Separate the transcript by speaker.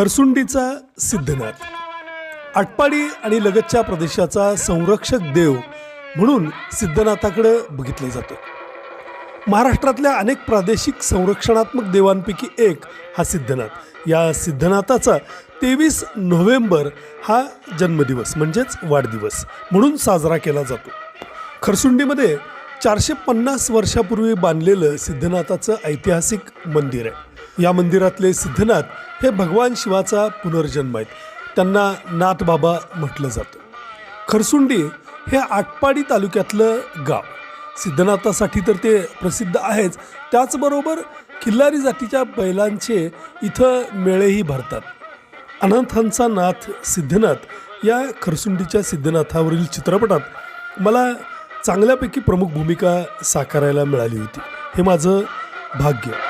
Speaker 1: खरसुंडीचा सिद्धनाथ आटपाडी आणि लगतच्या प्रदेशाचा संरक्षक देव म्हणून सिद्धनाथाकडे बघितले जाते। महाराष्ट्रातल्या अनेक प्रादेशिक संरक्षणात्मक देवांपैकी एक हा सिद्धनाथ। या सिद्धनाथाचा 23 नोव्हेंबर हा जन्मदिवस म्हणजेच वाढदिवस म्हणून साजरा केला जातो। खरसुंडीमध्ये 450 वर्षापूर्वी बांधलेलं सिद्धनाथाचं ऐतिहासिक मंदिर आहे। या मंदिरातले सिद्धनाथ हे भगवान शिवाचा पुनर्जन्म आहेत। त्यांना नाथबाबा म्हटलं जातं। खरसुंडी हे आटपाडी तालुक्यातलं गाव सिद्धनाथासाठी तर ते प्रसिद्ध आहेच, त्याचबरोबर खिल्लारी जातीच्या बैलांचे इथं मेळेही भरतात। अनंतांचा नाथ सिद्धनाथ या खरसुंडीच्या सिद्धनाथावरील चित्रपटात मला चांगल्यापैकी प्रमुख भूमिका साकारायला मिळाली होती। हे माझं भाग्य।